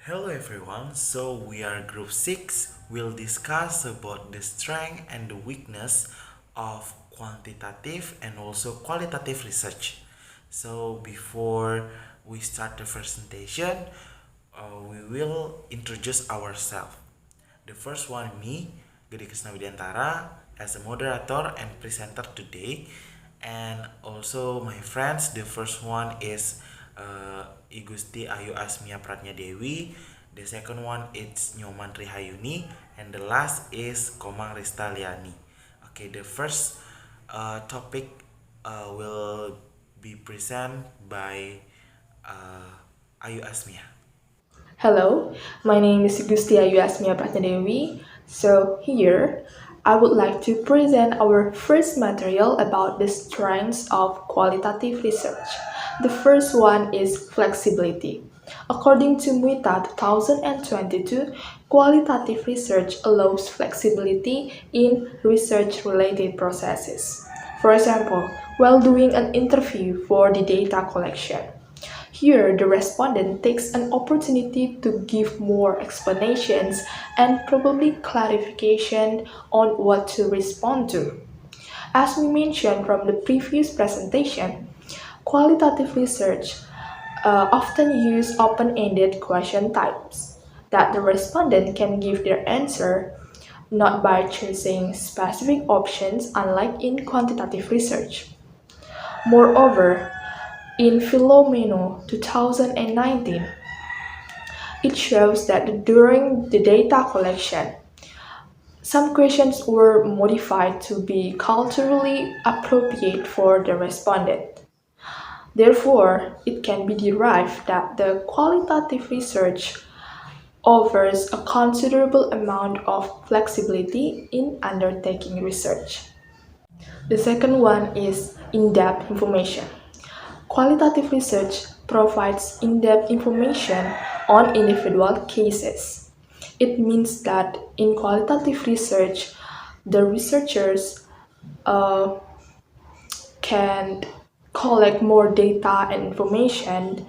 Hello everyone, so we are group 6. We'll discuss about the strength and the weakness of quantitative and also qualitative research. So before we start the presentation, we will introduce ourselves. The first one me, Gede Krisna Widiantara, as a moderator and presenter today. And also my friends, the first one is Igusti Ayu Asmia Pratnya Dewi. The second one is Nyoman Rihayuni, and the last is Komang Ristaliani. Okay, the first topic will be present by Ayu Asmia. Hello, my name is Gustia Yasmia Pratnadewi. So here, I would like to present our first material about the strengths of qualitative research. The first one is flexibility. According to MUITA 2022, qualitative research allows flexibility in research-related processes. For example, while doing an interview for the data collection, here, the respondent takes an opportunity to give more explanations and probably clarification on what to respond to. As we mentioned from the previous presentation, qualitative research often use open-ended question types that the respondent can give their answer not by choosing specific options unlike in quantitative research. Moreover, in Philomeno 2019, it shows that during the data collection, some questions were modified to be culturally appropriate for the respondent. Therefore, it can be derived that the qualitative research offers a considerable amount of flexibility in undertaking research. The second one is in-depth information. Qualitative research provides in-depth information on individual cases. It means that in qualitative research, the researchers uh, can collect more data and information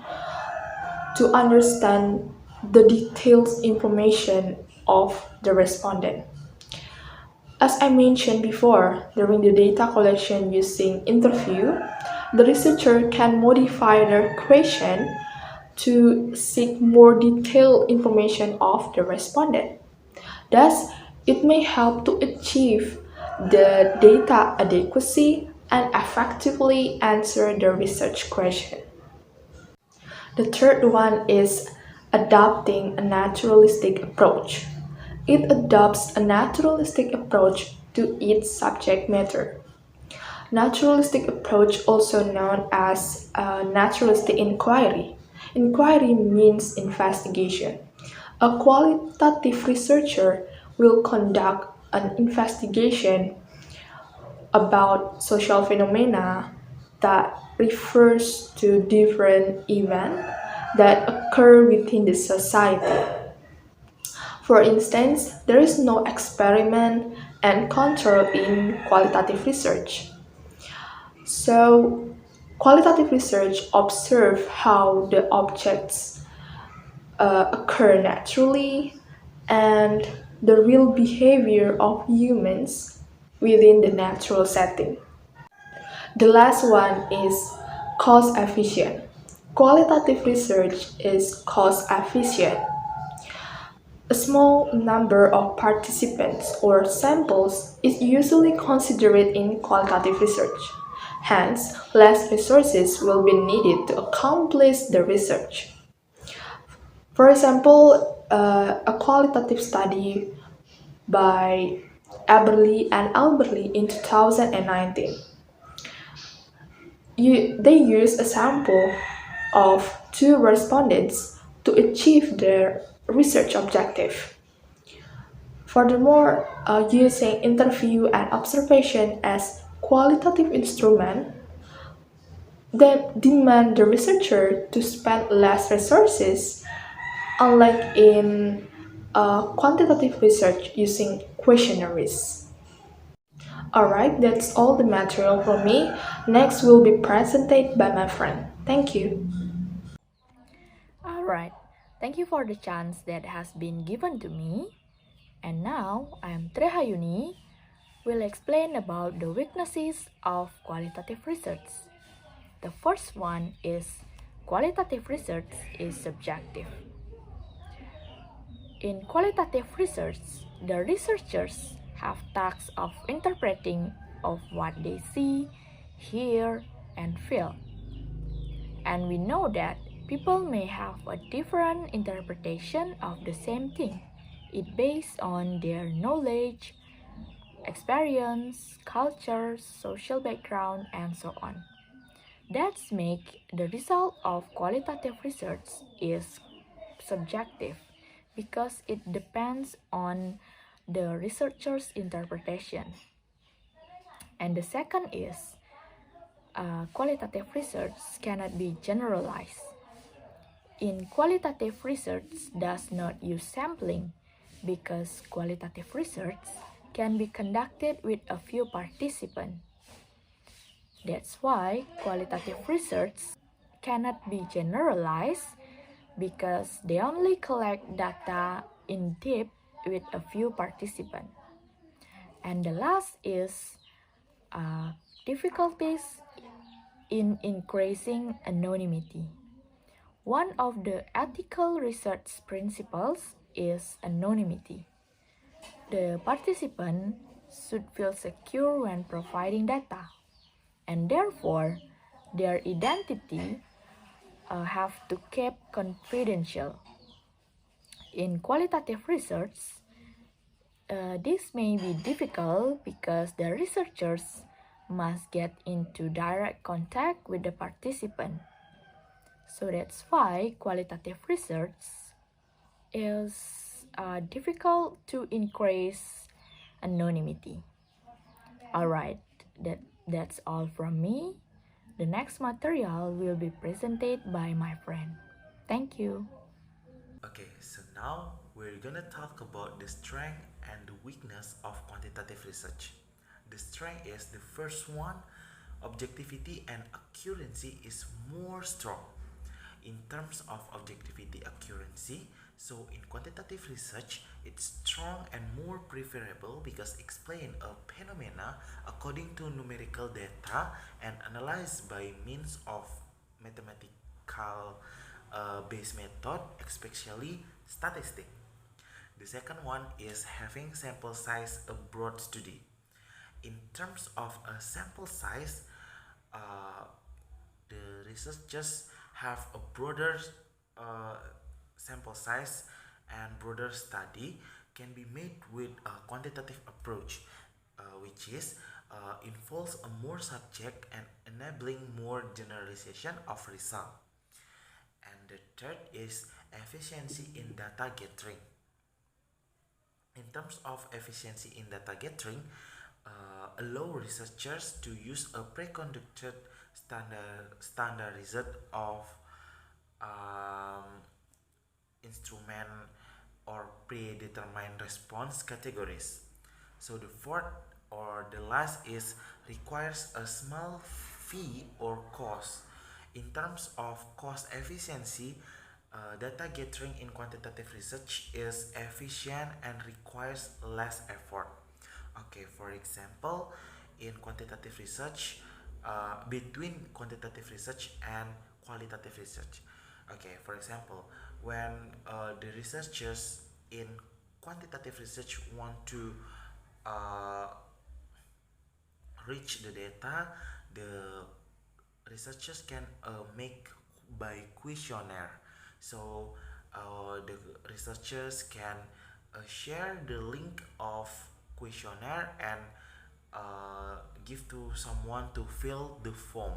to understand the detailed information of the respondent. As I mentioned before, during the data collection using interview, the researcher can modify their question to seek more detailed information of the respondent. Thus, it may help to achieve the data adequacy and effectively answer the research question. The third one is adopting a naturalistic approach. It adopts a naturalistic approach to its subject matter. Naturalistic approach, also known as naturalistic inquiry. Inquiry means investigation. A qualitative researcher will conduct an investigation about social phenomena that refers to different events that occur within the society. For instance, there is no experiment and control in qualitative research. So, qualitative research observes how the objects occur naturally and the real behavior of humans within the natural setting. The last one is cost efficient. Qualitative research is cost efficient. A small number of participants or samples is usually considered in qualitative research. Hence, less resources will be needed to accomplish the research. For example, a qualitative study by Eberly and Alberly in 2019. They used a sample of two respondents to achieve their research objective. Furthermore, using interview and observation as qualitative instrument, they demand the researcher to spend less resources, unlike in quantitative research using questionnaires. Alright, that's all the material from me. Next will be presented by my friend. Thank you. All right. Thank you for the chance that has been given to me. And now I am Trehayuni will explain about the weaknesses of qualitative research. The first one is qualitative research is subjective. In qualitative research, the researchers have tasks of interpreting of what they see, hear, and feel. And we know that people may have a different interpretation of the same thing. It based on their knowledge, experience, culture, social background, and so on. That's make the result of qualitative research is subjective because it depends on the researcher's interpretation. And the second is qualitative research cannot be generalized. In qualitative research does not use sampling because qualitative research can be conducted with a few participants. That's why qualitative research cannot be generalized because they only collect data in depth with a few participants. And the last is difficulties in increasing anonymity. One of the ethical research principles is anonymity. The participant should feel secure when providing data, and therefore their identity have to keep confidential. In qualitative research, this may be difficult because the researchers must get into direct contact with the participant. So that's why qualitative research is difficult to increase anonymity. Alright, that's all from me. The next material will be presented by my friend. Thank you. Okay, so now we're gonna talk about the strength and the weakness of quantitative research. The strength is the first one, objectivity and accuracy is more strong. In terms of objectivity accuracy, so in quantitative research, it's strong and more preferable because explain a phenomena according to numerical data and analyzed by means of mathematical based method, especially statistic. The second one is having sample size a broad study. In terms of a sample size, uh, the researchers have a broader uh, sample size and broader study can be made with a quantitative approach, which is involves a more subject and enabling more generalization of result. And the third is efficiency in data gathering. In terms of efficiency in data gathering, allow researchers to use a pre-conducted standard result of um, instrument or predetermined response categories. So the fourth or the last is requires a small fee or cost. In terms of cost efficiency, data gathering in quantitative research is efficient and requires less effort. Okay, for example, in quantitative research, between quantitative research and qualitative research. Okay, for example, when the researchers in quantitative research want to uh, reach the data, the researchers can make by questionnaire. So the researchers can share the link of questionnaire and give to someone to fill the form.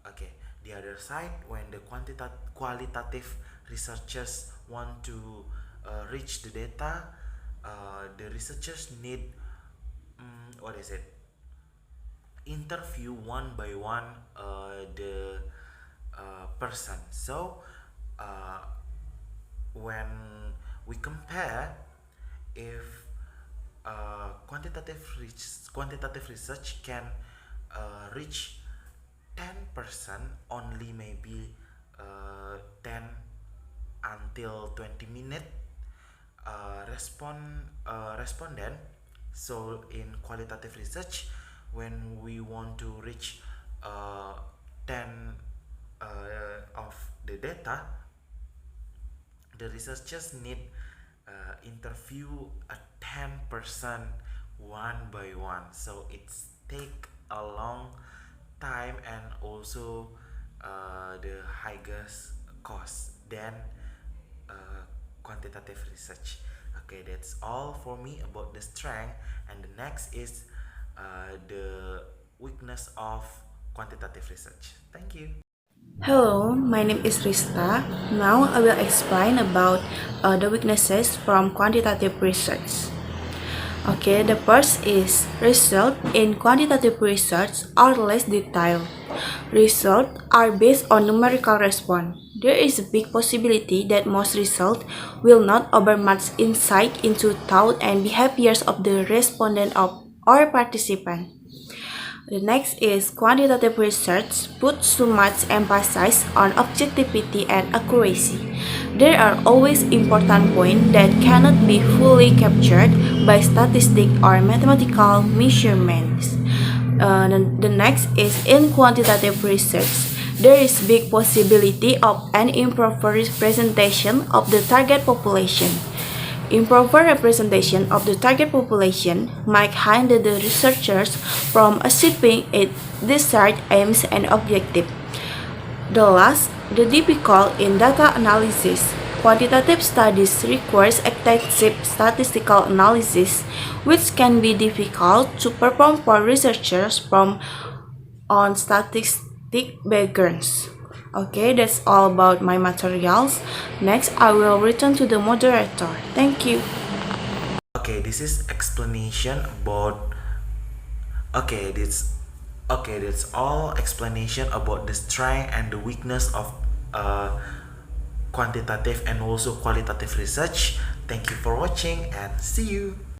Okay, the other side, when the qualitative researchers want to reach the data, the researchers need what is it, interview one by one the person. So uh, when we compare, if quantitative research can reach 10% only, maybe 10 until 20 minute respondent. So in qualitative research, when we want to reach 10 of the data, the researchers need interview a 10% one by one, so it's take a long time and also the highest cost than quantitative research. Okay, that's all for me about the strength, and the next is the weakness of quantitative research. Thank you. Hello, my name is Rista. Now I will explain about the weaknesses from quantitative research. Okay, the first is results in quantitative research are less detailed. Results are based on numerical response. There is a big possibility that most results will not offer much insight into thought and behaviors of the respondent or participant. The next is quantitative research puts too much emphasis on objectivity and accuracy. There are always important points that cannot be fully captured by statistics or mathematical measurements. The next is in quantitative research. There is big possibility of an improper representation of the target population. Improper representation of the target population might hinder the researchers from achieving its desired aims and objectives. The last, the difficult in data analysis. Quantitative studies requires extensive statistical analysis, which can be difficult to perform for researchers from on statistic backgrounds. Okay, that's all about my materials. Next, I will return to the moderator. Thank you. Okay, this is explanation about. Okay, that's all explanation about the strength and the weakness of uh, quantitative and also qualitative research. Thank you for watching and see you.